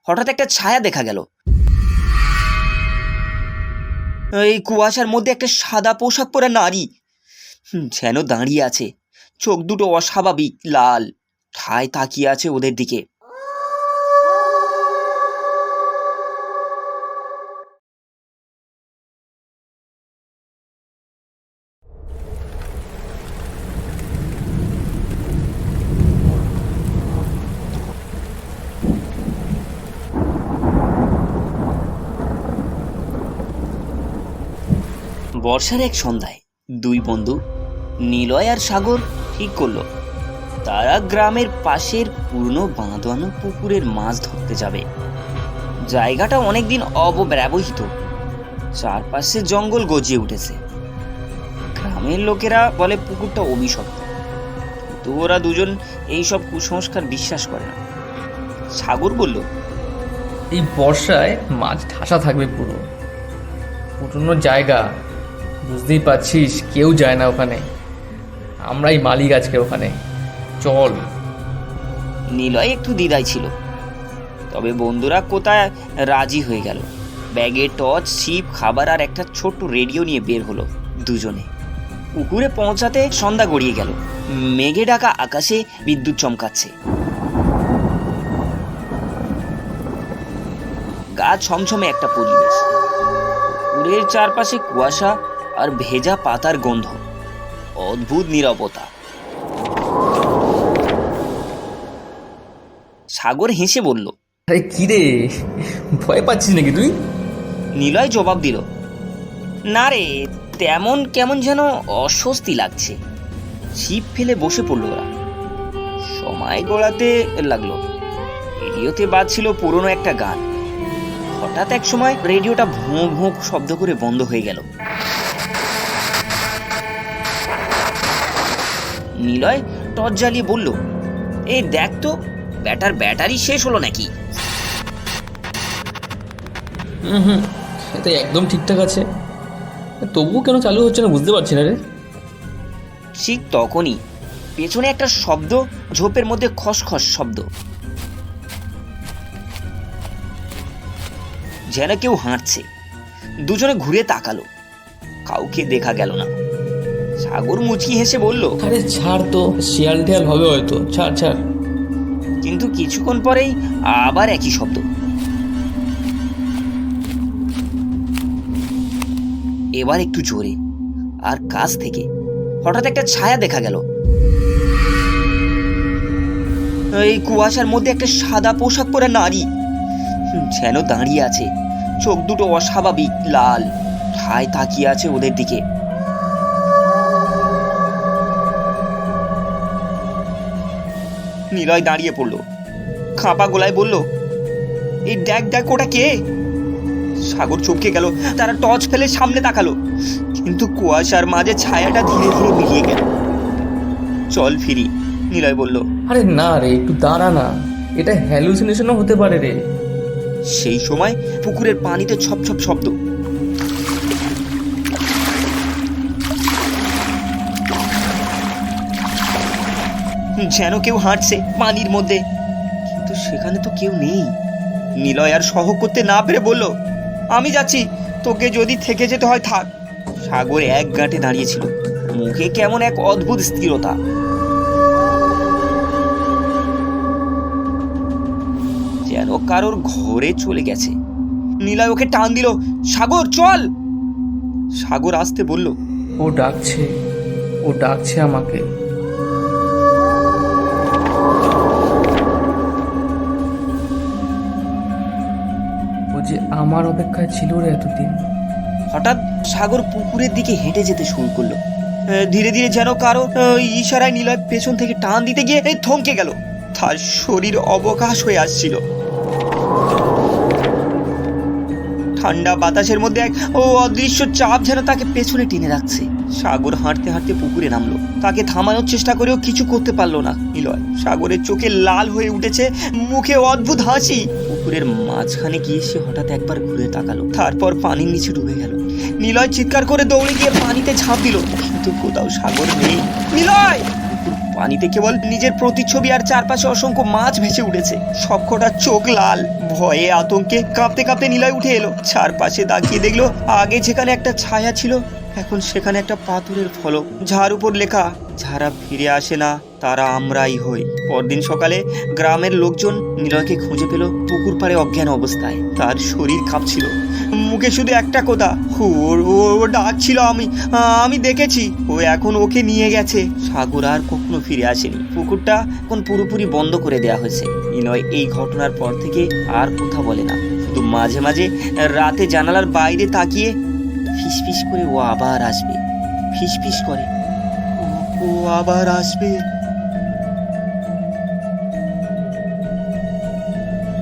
হঠাৎ একটা ছায়া দেখা গেল। এই কুয়াশার মধ্যে একটা সাদা পোশাক পরা নারী যেন দাঁড়িয়ে আছে, চোখ দুটো অস্বাভাবিক লাল, ঠায় তাকিয়ে আছে ওদের দিকে। বর্ষার এক সন্ধ্যায় দুই বন্ধু নিলয় আর সাগর ঠিক করলো তারা গ্রামের পাশের পুরনো বাঁধানো পুকুরের মাছ ধরতে যাবে। জায়গাটা অনেকদিন অব্যবহৃত, চারপাশে জঙ্গল গজিয়ে উঠেছে। গ্রামের লোকেরা বলে পুকুরটা অভিশপ্ত, কিন্তু ওরা দুজন এইসব কুসংস্কার বিশ্বাস করে না। সাগর বলল, এই বর্ষায় মাছ ঠাসা থাকবে পুরো, পুরনো জায়গা, বুঝতেই পারছিস, কেউ যায় না ওখানে, আমরাই মালিক আজকে ওখানে, চল। নিলয় একটু দ্বিধায় ছিল, তবে বন্ধুরা কোথায় রাজি হয়ে গেল। ব্যাগে টর্চ, ছিপ, খাবার আর একটা ছোট্ট রেডিও নিয়ে বের হলো দুজনে। পুকুরে পৌঁছাতে সন্ধ্যা গড়িয়ে গেল। মেঘে ঢাকা আকাশে বিদ্যুৎ চমকাচ্ছে, গা ছমছমে একটা পরিবেশ। পুকুরের চারপাশে কুয়াশা আর ভেজা পাতার গন্ধ, অদ্ভুত নীরবতা। সাগর হেসে বলল, আরে কি রে, ভয় পাচ্ছিস নাকি তুই? নিলয় জবাব দিল, না রে, তেমন কেমন যেন অস্বস্তি লাগছে। ছিপ ফেলে বসে পড়ল ওরা। সময় গড়াতে লাগলো। রেডিওতে বাজছিল পুরনো একটা গান। হঠাৎ এক সময় রেডিওটা ভোঁ ভোঁ শব্দ করে বন্ধ হয়ে গেল। নিলয় টর্চ জ্বালিয়ে বলল, এই দেখ তো, ব্যাটারি শেষ হলো নাকি? হুম, এটা একদম ঠিকঠাক আছে, তবুও কেন চালু হচ্ছে না বুঝতে পারছি না রে। ঠিক তখনই পেছনে একটা শব্দ, ঝোপের মধ্যে খসখস শব্দ, যেন কেউ হাঁটছে। দুজনে ঘুরে তাকালো, কাউকে দেখা গেল না। সাগর মুচকি হেসে বলল, আরে ছাড় তো, শিয়াল টিয়াল হবে হয়তো, ছাড় ছাড়। কিন্তু কিছুক্ষণ পরেই আবার একই শব্দ। এবার একটু জোরে আর কাছ থেকে। হঠাৎ একটা ছায়া দেখা গেল। এই কুয়াশার মধ্যে একটা সাদা পোশাক পরা নারী যেন দাঁড়িয়ে আছে, চোখ দুটো অস্বাভাবিক লাল, ঠায় তাকিয়ে আছে ওদের দিকে। নিলয় দাঁড়িয়ে পড়ল, খাপা গলায় বলল, এই দেখ দেখ, ওটা কে? সাগর চমকে গেল। তারা টর্চ ফেলে সামনে তাকালো, কিন্তু কুয়াশার মাঝে ছায়াটা ধীরে ধীরে মিলিয়ে গেল। চল ফিরি, নিলয় বলল। আরে না রে, একটু দাঁড়া না, এটা হ্যালুসিনেশনও হতে পারে রে। সেই সময় পুকুরের পানিতে ছপ ছপ শব্দ। যেন কেউ হাঁটছে পানির মধ্যে, কিন্তু সেখানে তো কেউ নেই। নিলয় আর সহ্য করতে না পেরে বলল, আমি যাচ্ছি, তোকে যদি থেকে যেতে হয় থাক। সাগর এক গাঁটে দাঁড়িয়েছিল, মুখে কেমন এক অদ্ভুত স্থিরতা। যেন কারোর ঘরে চলে গেছে। নিলয় ওকে টান দিল, সাগর চল। সাগর আসতে বলল, ও ডাকছে, ও ডাকছে আমাকে। ও যে আমার অপেক্ষায় ছিল রে এতদিন। হঠাৎ সাগর পুকুরের দিকে হেঁটে যেতে শুরু করলো। ধীরে ধীরে যেন কারো ইশারায় নিলয় পেছন থেকে টান দিতে গিয়ে থমকে গেল। তার শরীর অবকাশ হয়ে আসছিল। ঠান্ডা বাতাসের মধ্যে এক অদৃশ্য চাপ যেন তাকে পেছনে টেনে রাখছে। সাগর হাঁটতে হাঁটতে পুকুরে নামলো। তাকে থামানোর চেষ্টা করেও কিছু করতে পারলো না নিলয়। সাগরের চোখে লাল হয়ে উঠেছে, মুখে অদ্ভুত হাসি। পুকুরের মাঝখানে গিয়ে সে হঠাৎ একবার ঘুরে তাকালো, তারপর পানির নিচে ডুবে গেল। নিলয় চিৎকার করে দৌড়ে গিয়ে পানিতে ঝাঁপ দিল, কিন্তু কোথাও সাগর নেই। নিলয়! পুকুর পানিতে কেবল নিজের প্রতিচ্ছবি আর চারপাশে অসংখ্য মাছ ভেসে উঠেছে। সবকটা চোখ লাল, ভয়ে আতঙ্কে কাঁপতে কাঁপতে নিলয় উঠে এলো। চারপাশে তাকিয়ে দেখলো আগে যেখানে একটা ছায়া ছিল এখন সেখানে একটা পাথরের ফলক, যার উপর লেখা, যারা ফিরে আসে না তারা আমরাই হই। পরদিন সকালে গ্রামের লোকজন নিলয়কে খুঁজে পেল পুকুর পাড়ে অজ্ঞান অবস্থায়। তার শরীর কাঁপছিল, মুখে শুধু একটা কথা, ও ডাকছিল, আমি দেখেছি, ও এখন ওকে নিয়ে গেছে। সাগর আর কখনো ফিরে আসেনি। পুকুরটা এখন পুরোপুরি বন্ধ করে দেওয়া হয়েছে। নিলয় এই ঘটনার পর থেকে আর কথা বলে না, শুধু মাঝে মাঝে রাতে জানালার বাইরে তাকিয়ে ফিসফিস করে ও আবার আসবে, ফিসফিস করে ও আবার আসবে।